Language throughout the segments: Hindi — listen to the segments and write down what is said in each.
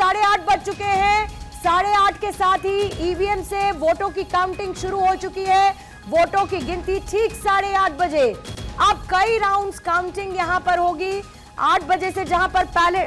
8:30 बज चुके हैं। 8:30 के साथ ही ईवीएम से वोटों की काउंटिंग शुरू हो चुकी है। वोटों की गिनती ठीक 8:30 बजे। अब कई राउंड्स काउंटिंग यहां पर होगी। 8 बजे से जहां पर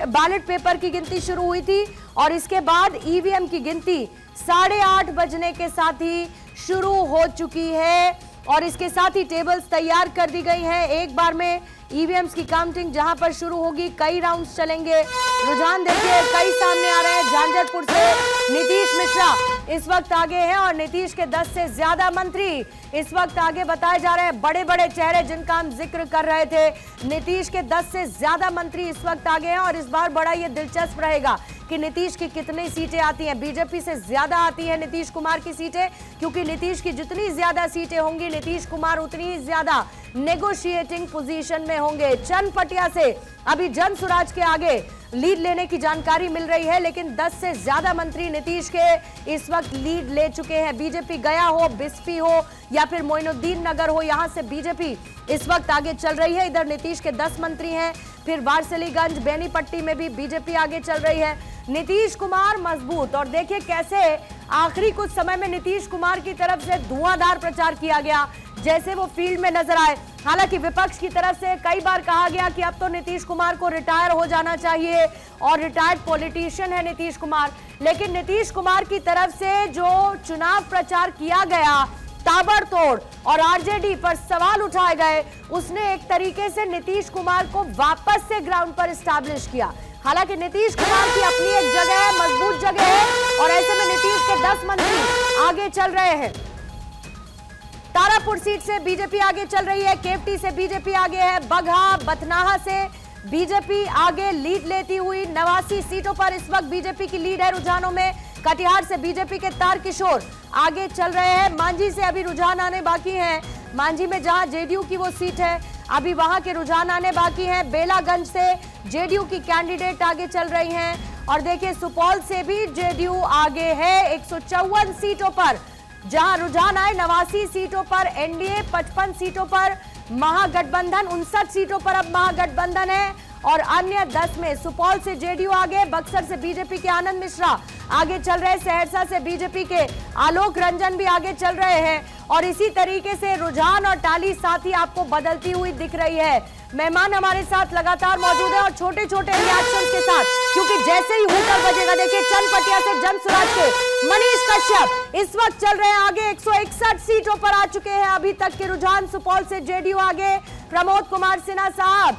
बैलेट पेपर की गिनती शुरू हुई थी और इसके बाद ईवीएम की गिनती 8:30 बजने के साथ ही शुरू हो चुकी है और इसके साथ ही टेबल्स तैयार कर दी गई हैं। एक बार में ईवीएम्स की काउंटिंग जहां पर शुरू होगी, कई राउंड्स चलेंगे। रुझान देखिए कई सामने आ रहे हैं। झांझरपुर से नीतीश मिश्रा इस वक्त आगे हैं और नीतीश के 10 से ज्यादा मंत्री इस वक्त आगे बताए जा रहे हैं। बड़े बड़े चेहरे जिनका हम जिक्र कर रहे थे, नीतीश के 10 से ज्यादा मंत्री इस वक्त आगे हैं और इस बार बड़ा ये दिलचस्प रहेगा कि नीतीश की कितनी सीटें आती हैं। बीजेपी से ज्यादा आती है नीतीश कुमार की सीटें, क्योंकि नीतीश की जितनी ज्यादा सीटें होंगी नीतीश कुमार उतनी ही ज्यादा नेगोशिएटिंग पोजीशन में होंगे। चनपटिया से अभी जन स्वराज के आगे लीड लेने की जानकारी मिल रही है, लेकिन 10 से ज्यादा मंत्री नीतीश के इस वक्त लीड ले चुके हैं। बीजेपी गया हो, बिस्फी हो या फिर मोइनुद्दीन नगर हो, यहां से बीजेपी इस वक्त आगे चल रही है। इधर नीतीश के 10 मंत्री हैं। फिर वारसलीगंज, बेनीपट्टी में भी बीजेपी आगे चल रही है। नीतीश कुमार मजबूत। और देखिए कैसे आखिरी कुछ समय में नीतीश कुमार की तरफ से धुआंधार प्रचार किया गया, जैसे वो फील्ड में नजर आए। हालांकि विपक्ष की तरफ से कई बार कहा गया कि अब तो नीतीश कुमार को रिटायर हो जाना चाहिए और रिटायर्ड पॉलिटिशियन है नीतीश कुमार, लेकिन नीतीश कुमार की तरफ से जो चुनाव प्रचार किया गया ताबड़तोड़ और आरजेडी पर सवाल उठाए गए, उसने एक तरीके से नीतीश कुमार को वापस से ग्राउंड पर स्टैब्लिश किया। हालांकि नीतीश कुमार की अपनी एक जगह है, मजबूत जगह है और ऐसे में नीतीश के 10 मंत्री आगे चल रहे हैं। तारापुर सीट से बीजेपी आगे चल रही है, केवटी से बीजेपी आगे है, बगहा बथनाहा से बीजेपी आगे लीड लेती हुई। 89 सीटों पर इस वक्त बीजेपी की लीड है रुझानों में। कटिहार से बीजेपी के तारकिशोर आगे चल रहे हैं। मांझी से अभी रुझान आने बाकी हैं। मांझी में जहां जेडीयू की वो सीट है, अभी वहां के रुझान आने बाकी हैं। बेलागंज से जेडीयू की कैंडिडेट आगे चल रही हैं और देखिए सुपौल से भी जेडीयू आगे है 154 सीटों पर, जहां रुझान आए 89 सीटों पर एनडीए, 55 सीटों पर महागठबंधन, 59 सीटों पर अब महागठबंधन है और अन्य 10 में सुपौल से जेडीयू आगे, बक्सर से बीजेपी के आनंद मिश्रा आगे चल रहे, सहरसा से बीजेपी के आलोक रंजन भी आगे चल रहे हैं और इसी तरीके से रुझान और टाली साथी आपको बदलती हुई दिख रही है। मेहमान हमारे साथ लगातार मौजूद है और छोटे छोटे रिएक्शन के साथ, क्योंकि जैसे ही हुटर बजेगा, देखिए चनपटिया से जन स्वराज के मनीष कश्यप इस वक्त चल रहे हैं आगे, 161 सीटों पर आ चुके हैं अभी तक के रुझान। सुपौल से जेडीयू आगे, प्रमोद कुमार सिन्हा साहब